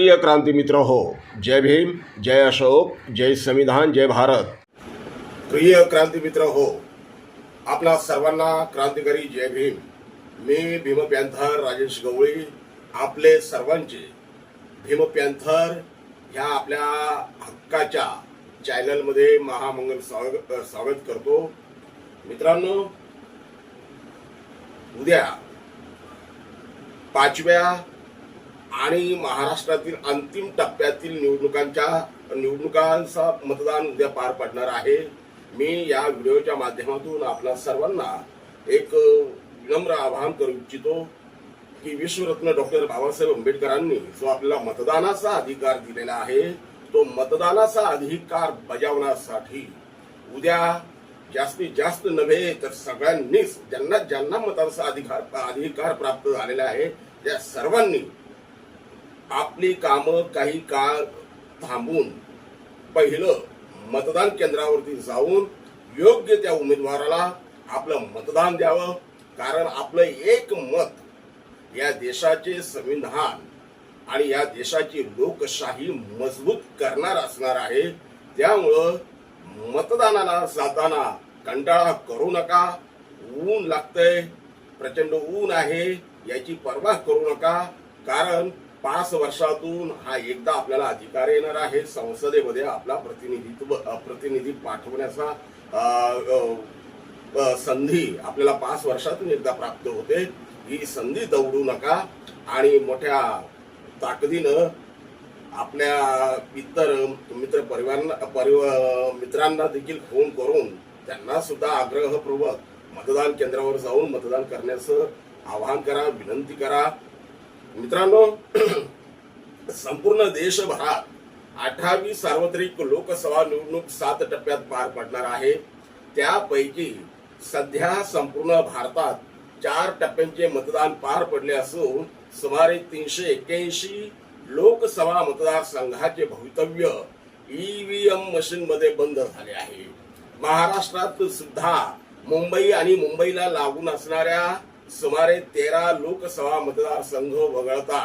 प्रिय क्रांती मित्र हो, जय भीम, जय अशोक, जय संविधान, जय भारत। प्रिय क्रांती मित्र हो, आपल्या सर्वांना क्रांतिकारी जय भीम। मी भीम पॅन्थर राजेश गवळी आपले सर्वांचे भीम पॅन्थर ह्या आपल्या हक्काच्या चॅनलमध्ये महामंगल स्वागत करतो। मित्रांनो, उद्या 5व्या आणि महाराष्ट्रातील अंतिम टप्प्यातील निवडणुकांचा मतदान उद्या पार पडणार आहे। मी या व्हिडिओच्या माध्यमातून आपल्या सर्वांना एक विनम्र आवाहन करू इच्छितो की विश्वरत्न डॉक्टर बाबासाहेब आंबेडकरांनी जो आपल्याला मतदानाचा अधिकार दिलेला आहे, तो मतदानाचा अधिकार बजावण्यासाठी उद्या जास्तीत जास्त नव्हे तर सगळ्यांनीच ज्यांना मताचा अधिकार प्राप्त झालेला आहे त्या सर्वांनी आपली कामं काही काळ थांबून पहिलं मतदान केंद्रावरती जाऊन योग्य त्या उमेदवाराला आपलं मतदान द्यावं। कारण आपलं एक मत या देशाचे संविधान आणि या देशाची लोकशाही मजबूत करणार असणार आहे। त्यामुळं मतदानाला जाताना कंटाळा करू नका। ऊन लागतंय, प्रचंड ऊन आहे, याची पर्वा करू नका। कारण 5 वर्षातून हा एकदा आपल्याला अधिकार येणार आहे। संसदेमध्ये आपला प्रतिनिधी पाठवण्याचा संधी आपल्याला 5 वर्षातून एकदा प्राप्त होते। ही संधी दवडू नका आणि मोठ्या ताकदीनं आपल्या इतर मित्रांना देखील फोन करून त्यांना सुद्धा आग्रहपूर्वक मतदान केंद्रावर जाऊन मतदान करण्याचं आवाहन करा, विनंती करा। मित्रांनो, संपूर्ण देशभरात 18वी सार्वत्रिक लोकसभा निवडणूक 7 टप्प्यात पार पडणार आहे। त्यापैकी सध्या संपूर्ण भारतात 4 टप्प्यांचे मतदान पार पडले असून सुमारे 381 लोकसभा मतदारसंघाचे भवितव्य ईव्हीएम मशीन मध्ये बंद झाले आहे। महाराष्ट्रात सुद्धा मुंबई आणि मुंबईला लागून असणाऱ्या सुमारे 13 लोकसभा मतदारसंघ वगळता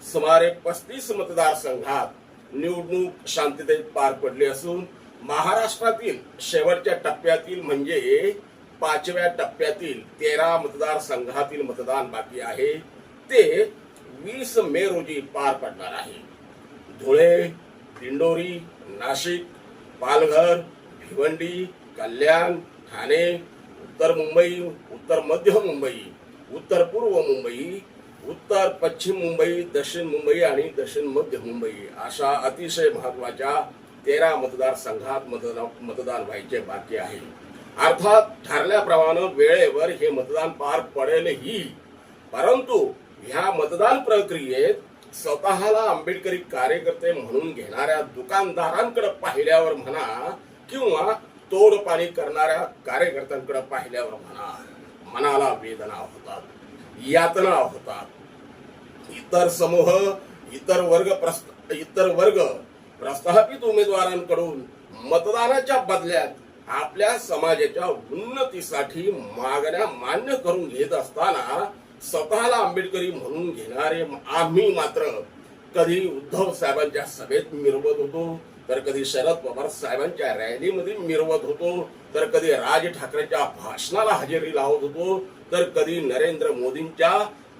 सुमारे 35 मतदारसंघात निवडणूक शांततेत पार पडली असून महाराष्ट्रातील शेवटच्या टप्प्यातील म्हणजे 5व्या टप्प्यातील 13 मतदारसंघातील मतदान बाकी आहे। ते 20 मे रोजी पार पडणार आहे। धुळे, दिंडोरी, नाशिक, पालघर, भिवंडी, कल्याण, ठाणे, उत्तर मुंबई, उत्तर मध्य मुंबई, उत्तर पूर्व मुंबई, उत्तर पश्चिम मुंबई, दक्षिण मुंबई आणि दक्षिण मध्य मुंबई अशा अतिशय महत्वाच्या 13 मतदारसंघात मतदान व्हायचे बाकी आहे। अर्थात ठरल्याप्रमाणे वेळेवर हे मतदान पार पडेलही, परंतु ह्या मतदान प्रक्रियेत स्वतःला आंबेडकरी कार्यकर्ते म्हणून घेणाऱ्या दुकानदारांकडे पाहिल्यावर म्हणा किंवा तोडपाणी करणाऱ्या कार्यकर्त्यांकडे पाहिल्यावर म्हणा, मनाला वेदना होतात, यातना होतात। इतर समूह, इतर वर्ग प्रस्थापित उमेदवारांकडून मतदानाच्या बदल्यात आपल्या समाजाच्या उन्नतीसाठी मागण्या मान्य करून घेत असताना स्वतःला आंबेडकरी म्हणून घेणारे आम्ही मात्र कधी उद्धव साहेबांच्या सभेत मिरवत होतो, तर कधी शरद पवार साहेबांच्या रॅलीमध्ये मिरवत होतो, तर कधी राज ठाकरेंच्या भाषणाला हजेरी लावत होतो, तर कधी नरेंद्र मोदींच्या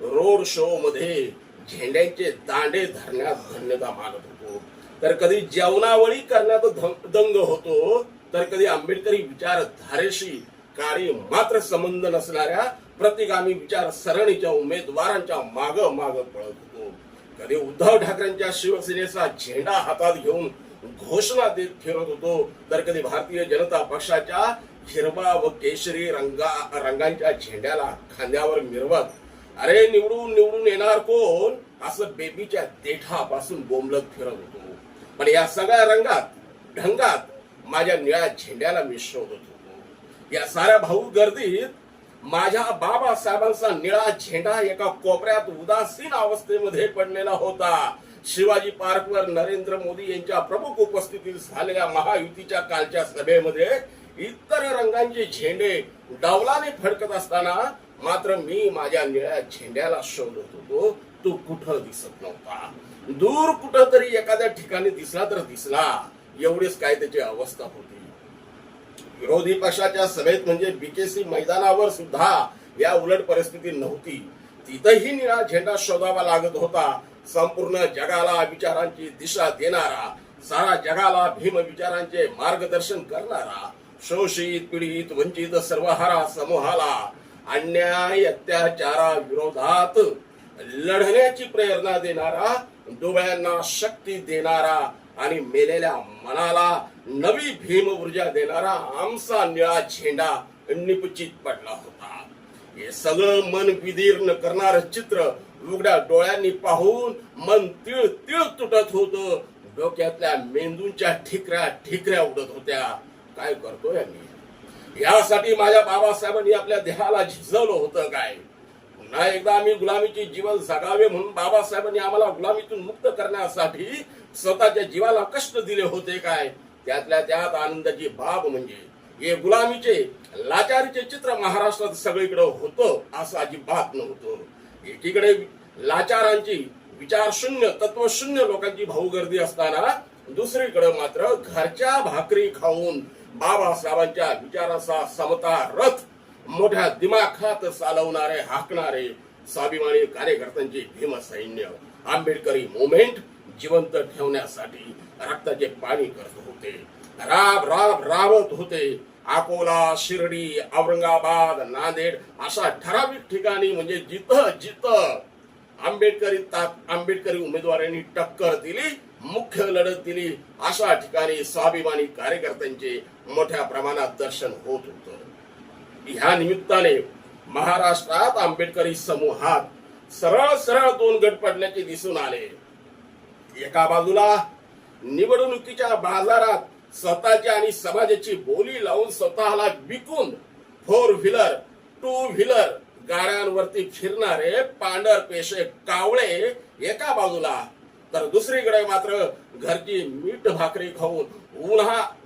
रोड शो मध्ये झेंड्यांचे दांडे धरण्यात धन्यता मानत होतो, तर कधी जेवणावळी करण्यात दंग होतो, तर कधी आंबेडकरी विचारधारेशी काही मात्र संबंध नसणाऱ्या प्रतिगामी विचारसरणीच्या उमेदवारांच्या माग पळत होतो, कधी उद्धव ठाकरेंच्या शिवसेनेचा झेंडा हातात घेऊन घोषणा देत फिरत होतो, तर कधी भारतीय जनता पक्षाच्या हिरवा व केशरी रंगांच्या झेंड्याला खांद्यावर मिरवत अरे निवडून येणार कोण असं बेबीच्या देठापासून बोंबलत फिरत होतो। पण या सगळ्या ढंगात माझ्या निळ्या झेंड्याला मी शोधत होतो। या साऱ्या भाऊ गर्दीत माझ्या बाबासाहेबांचा निळा झेंडा एका कोपऱ्यात उदासीन अवस्थेमध्ये पडलेला होता। शिवाजी पार्कवर नरेंद्र मोदी यांच्या प्रमुख उपस्थितीत झालेल्या महायुतीच्या कालच्या सभेमध्ये इतर रंगांचे झेंडे डौलाने फडकत असताना मात्र मी माझ्या निळ्या झेंड्याला शोधत होतो। तो कुठं दिसत नव्हता। दूर कुठंतरी एखाद्या ठिकाणी दिसला तर दिसला, एवढीच काय त्याची अवस्था होती. विरोधी पक्षाच्या सभेत म्हणजे बीकेसी मैदानावर सुद्धा या उलट परिस्थिती नव्हती. तिथंही निळा झेंडा शोधावा लागत होता. संपूर्ण जगाला विचारांची दिशा देणारा, सारा जगाला भीम विचारांचे मार्गदर्शन करणारा, शोषित पीडित वंचित सर्वहारा समूहाला अन्याय अत्याचारा विरोधात लढण्याची प्रेरणा देणारा, डोळ्यांना शक्ती देणारा आणि मेलेल्या मनाला नवी भीम ऊर्जा देणारा आमचा निळा झेंडा निपचित पडला होता. हे सगळं मन विदीर्ण करणारं चित्र उघड्या डोळ्यांनी पाहून मन तिळ तिळ तुटत होतं. डोक्यातल्या मेंदूंच्या ठिकऱ्या ठिकऱ्या उडत होत्या. काय करतोय मी? यासाठी माझ्या बाबासाहेबांनी आपल्या देहाला झिजवलं होतं काय? पुन्हा एकदा आम्ही गुलामीचे जीवन जगावे म्हणून बाबासाहेबांनी आम्हाला गुलामीतून मुक्त करण्यासाठी स्वतःच्या जीवाला कष्ट दिले होते काय? त्यातल्या त्यात आनंदाची बाब म्हणजे हे गुलामीचे लाचारीचे चित्र महाराष्ट्रात सगळीकडे होतं असं अजिबात नव्हतं. एकीकडे लाचारांची विचारशून्य तत्वशून्य लोकांची भाऊगर्दी असताना दुसरीकडे मात्र घरच्या भाकरी खाऊन बाबासाहेबांच्या विचाराचा समता रथ मोठ्या दिमाखात चालवणारे हाकणारे स्वाभिमानी कार्यकर्त्यांचे भीमसैन्य आंबेडकरी मुवमेंट जिवंत ठेवण्यासाठी रक्ताचे पाणी करत होते. राबत होते. अकोला, शिर्डी, औरंगाबाद, नांदेड अशा ठराविक ठिकाणी म्हणजे जिथं आंबेडकरी उमेदवारांनी टक्कर दिली, मुख्य लढत दिली, अशा ठिकाणी स्वाभिमानी कार्यकर्त्यांचे मोठ्या प्रमाणात दर्शन होत होतं. ह्या निमित्ताने महाराष्ट्रात आंबेडकरी समूहात सरळ दोन गट पडल्याचे दिसून आले. एका बाजूला निवडणुकीच्या बाजारात स्वतःची आणि समाजाची बोली लावून स्वतःला विकून 4 व्हीलर 2 व्हीलर गाड्यांवरती फिरणारे पांढर पेशे कावळे एका बाजूला, तर दुसरीकडे मात्र घरची मीठ भाकरी खाऊन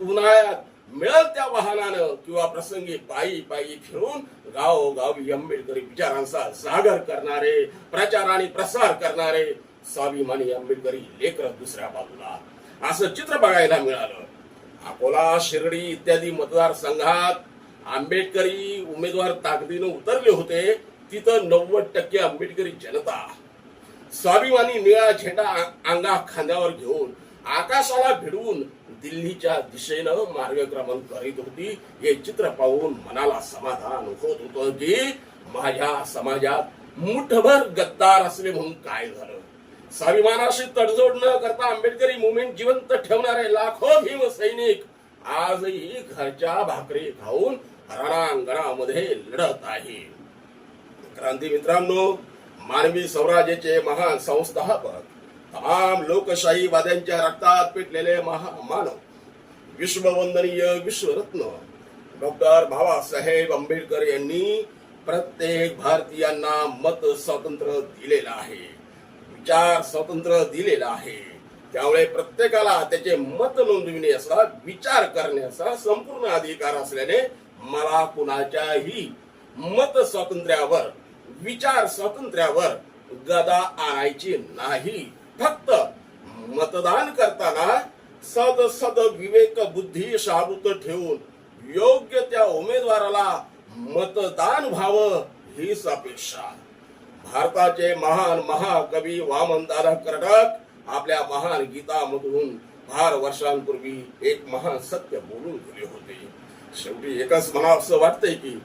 उन्हाळ्यात मिळेल त्या वाहनानं किंवा प्रसंगी पायी फिरून गावोगावी आंबेडकरी विचारांचा जागर करणारे, प्रचार आणि प्रसार करणारे स्वाभिमानी आंबेडकरी लेकर दुसऱ्या बाजूला, असं चित्र बघायला मिळालं. अकोला, शिर्डी इत्यादी मतदारसंघात आंबेडकरी उमेदवार ताकदीनं उतरले होते. तिथं 90% आंबेडकरी जनता स्वाभिमानी निळा झेंडा अंगा खांद्यावर घेऊन आकाशाला भिडवून दिल्लीच्या दिशेनं मार्गक्रमण करीत होती. हे चित्र पाहून मनाला समाधान होत होतं की माझ्या समाजात मुठभर गद्दार असले म्हणून काय झालं. स्वाभिमानाशी तडजोड न करता आंबेडकरी मुवमेंट जिवंत ठेवणारे लाखो भीम सैनिक आजही घरच्या भाकरी खाऊन रणांगणामध्ये लढत आहे. क्रांती मित्रांनो, मानवी स्वराज्याचे महान संस्थापक, तमाम लोकशाहीवाद्यांच्या रक्तात पेटलेले महामानव, विश्ववंदनीय विश्वरत्न डॉक्टर बाबासाहेब आंबेडकर यांनी प्रत्येक भारतीयांना मत स्वातंत्र्य दिलेलं आहे, विचार स्वातंत्र्य दिलेला आहे. त्यामुळे प्रत्येकाला त्याचे मत नोंदविण्याचा, विचार करण्याचा संपूर्ण अधिकार असल्याने मला कुणाच्याही मत स्वातंत्र्यावर, विचार स्वातंत्र्यावर गदा आणायची नाही. फक्त मतदान करताना सद विवेक बुद्धी शाबूत ठेवून योग्य त्या उमेदवाराला मतदान व्हावं हीच अपेक्षा. भारताचे महान महाकवी वामनदादा कर्डक आपल्या महान गीतामधून फार वर्षांपूर्वी एक महान सत्य बोलून गेले होते. शेवटी एकच मला असं वाटतंय की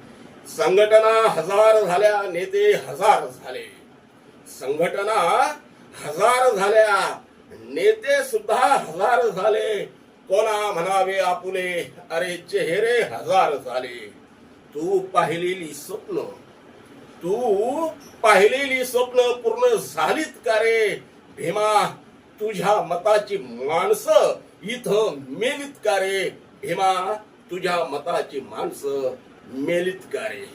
संघटना हजार झाल्या, नेते हजार झाले. संघटना हजार झाल्या, नेते सुद्धा हजार झाले. कोणा म्हणावे आपुले, अरे चेहरे हजार झाले. तू पाहिलेली स्वप्न पूर्ण झालीत का रे भीमा? तुझ्या मताची माणसं इथं मेलीत का रे भीमा? तुझ्या मताची माणसं मेलीत का रे?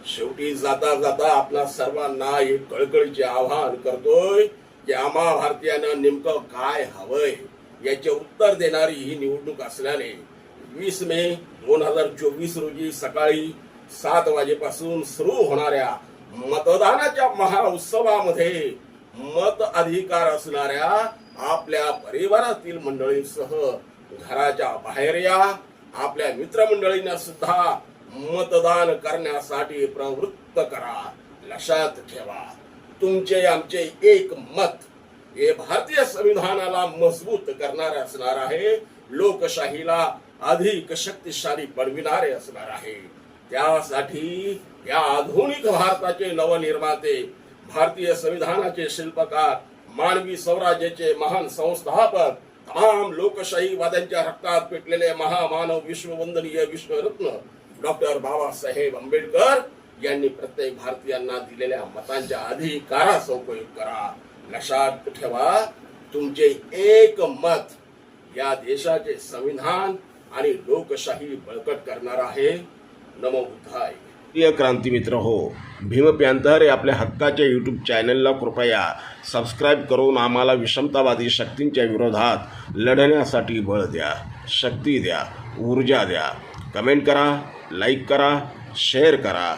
शेवटी जाता जाता आपल्या सर्वांना एक कळकळीचे आवाहन करतोय की आम्हा भारतीयांना नेमकं काय हवंय याचे उत्तर देणारी ही निवडणूक असल्याने 20 मे 2024 रोजी सकाळी 7 वाजेपासून सुरू होणाऱ्या मतदानाच्या महाउत्सवामध्ये मत अधिकार असणाऱ्या आपल्या परिवारातील मंडळींसह घराच्या बाहेर या. आपल्या मित्रमंडळींना सुद्धा मतदान करण्यासाठी प्रवृत्त करा. लक्षात ठेवा, तुमचे आमचे एक मत हे भारतीय संविधानाला मजबूत करणारे असणार आहे, लोकशाहीला अधिक शक्तिशाली बनविणारे असणार आहे. त्यासाठी या आधुनिक भारताचे नवनिर्माते, भारतीय संविधानाचे शिल्पकार, मानवी स्वराज्याचे महान संस्थापक, तमाम लोकशाहीवाद्यांच्या रक्तात पेटलेले महामानव, विश्ववंदनीय विश्वरत्न डॉक्टर बाबासाहेब आंबेडकर यांनी प्रत्येक भारतीयांना दिलेल्या मतांच्या अधिकाराचा उपयोग करा. लक्षात ठेवा, तुमचे एक मत या देशाचे संविधान आणि लोकशाही बळकट करणार आहे. नमो बुद्धाय. प्रिय क्रांती मित्र हो, भीम पॅंथर या आपल्या हक्काच्या यूट्यूब चॅनलला कृपया सबस्क्राईब करून आम्हाला विषमतावादी शक्तींच्या विरोधात लढण्यासाठी बळ द्या, शक्ती द्या, ऊर्जा द्या. कमेंट करा, लाईक करा, शेअर करा.